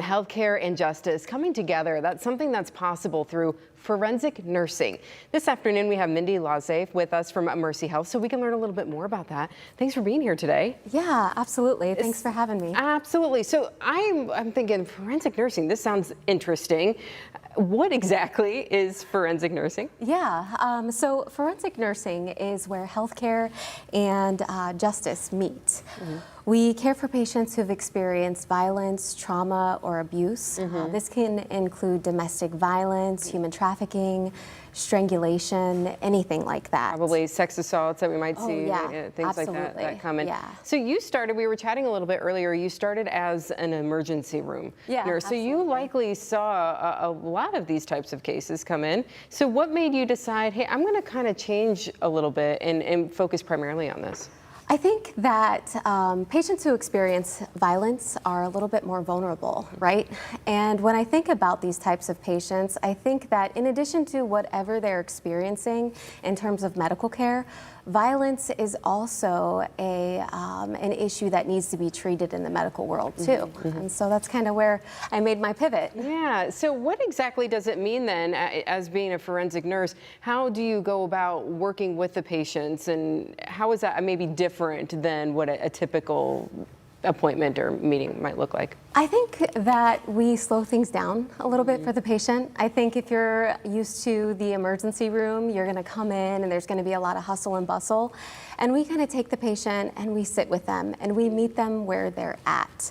Healthcare and justice coming together. That's something that's possible through forensic nursing. This afternoon, we have Mindy Lause with us from Mercy Health, so we can learn a little bit more about that. Thanks for being here today. Yeah, absolutely. Thanks for having me. Absolutely. So I'm thinking forensic nursing. This sounds interesting. What exactly is forensic nursing? Yeah, so forensic nursing is where healthcare and justice meet. We care for patients who've experienced violence, trauma, or abuse. This can include domestic violence, human trafficking, strangulation, anything like that. Probably sex assaults that we might see, things absolutely. like that come in. Yeah. So you started, we were chatting a little bit earlier, you started as an emergency room nurse. So you likely saw a lot of these types of cases come in. So what made you decide, hey, I'm gonna kind of change a little bit and focus primarily on this? I think that patients who experience violence are a little bit more vulnerable, right? And when I think about these types of patients, I think that in addition to whatever they're experiencing in terms of medical care, violence is also an issue that needs to be treated in the medical world too. And so that's kind of where I made my pivot. Yeah, so what exactly does it mean then as being a forensic nurse? How do you go about working with the patients, and how is that maybe different than what a typical appointment or meeting might look like? I think that we slow things down a little bit for the patient. I think if you're used to the emergency room, you're gonna come in and there's gonna be a lot of hustle and bustle. And we kind of take the patient and we sit with them and we meet them where they're at.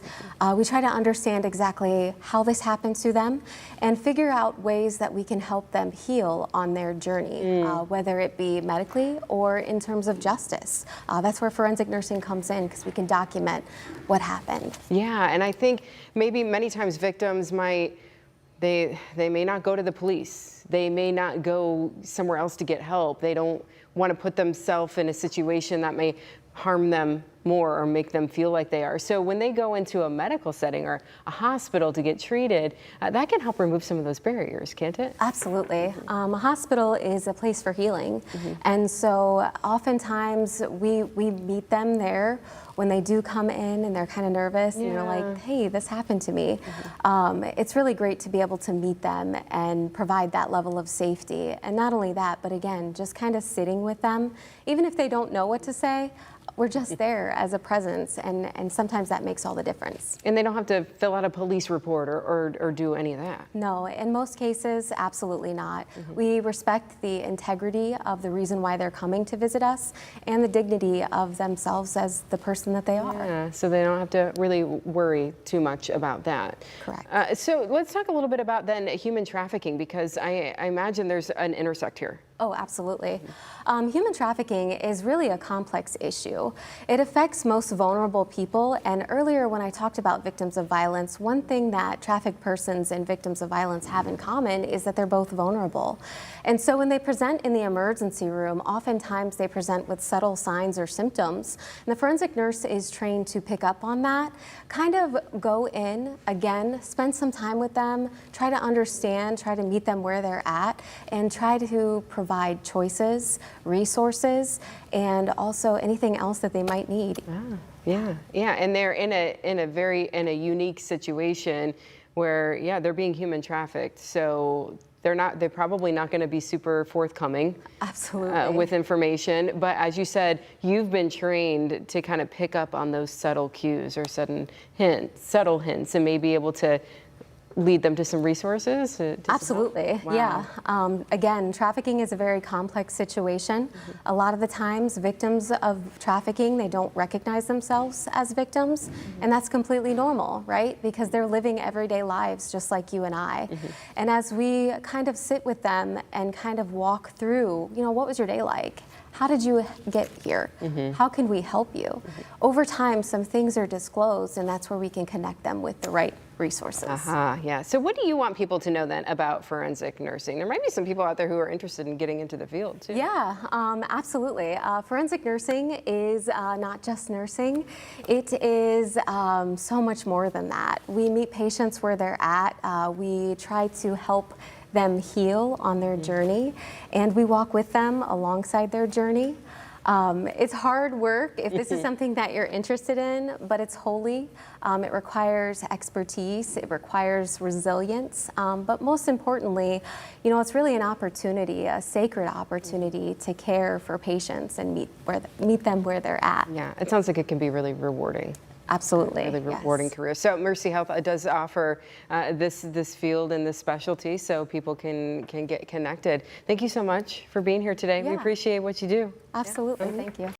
We try to understand exactly how this happened to them and figure out ways that we can help them heal on their journey, whether it be medically or in terms of justice. That's where forensic nursing comes in, because we can document what happened. Yeah, and I think maybe many times victims they may not go to the police. They may not go somewhere else to get help. They don't want to put themselves in a situation that may harm them more or make them feel like they are. So when they go into a medical setting or a hospital to get treated, that can help remove some of those barriers, can't it? Absolutely. A hospital is a place for healing. And so oftentimes we meet them there when they do come in and they're kind of nervous and you're like, hey, this happened to me. It's really great to be able to meet them and provide that level of safety. And not only that, but again, just kind of sitting with them, even if they don't know what to say, we're just there as a presence, and sometimes that makes all the difference. And they don't have to fill out a police report or do any of that. No, in most cases, absolutely not. We respect the integrity of the reason why they're coming to visit us and the dignity of themselves as the person that they are. Yeah, so they don't have to really worry too much about that. Correct. So let's talk a little bit about then human trafficking, because I imagine there's an intersect here. Oh, absolutely. Human trafficking is really a complex issue. It affects most vulnerable people, and earlier when I talked about victims of violence, one thing that trafficked persons and victims of violence have in common is that they're both vulnerable. And so when they present in the emergency room, oftentimes they present with subtle signs or symptoms, and the forensic nurse is trained to pick up on that, kind of go in, again, spend some time with them, try to understand, try to meet them where they're at, and try to provide choices, resources, and also anything else that they might need. Yeah, and they're in a unique situation where they're being human trafficked. So they're probably not going to be super forthcoming. Absolutely. With information, but as you said, you've been trained to kind of pick up on those subtle cues or subtle hints, and maybe able to lead them to some resources? Absolutely, yeah. Again, trafficking is a very complex situation. A lot of the times, victims of trafficking, they don't recognize themselves as victims, and that's completely normal, right? Because they're living everyday lives just like you and I. And as we kind of sit with them and kind of walk through, what was your day like? How did you get here? How can we help you? Over time, some things are disclosed, and that's where we can connect them with the right resources. Yeah. So what do you want people to know then about forensic nursing? There might be some people out there who are interested in getting into the field too. Yeah, absolutely. Forensic nursing is not just nursing. It is so much more than that. We meet patients where they're at. We try to help them heal on their journey, and we walk with them alongside their journey. It's hard work if this is something that you're interested in, but it's holy. It requires expertise, it requires resilience, but most importantly, you know, it's really an opportunity, a sacred opportunity to care for patients and meet them where they're at. Yeah, it sounds like it can be really rewarding. Absolutely. Really rewarding yes. career. So Mercy Health does offer this field and this specialty, so people can get connected. Thank you so much for being here today. We Yeah. appreciate what you do. Absolutely. Thank you.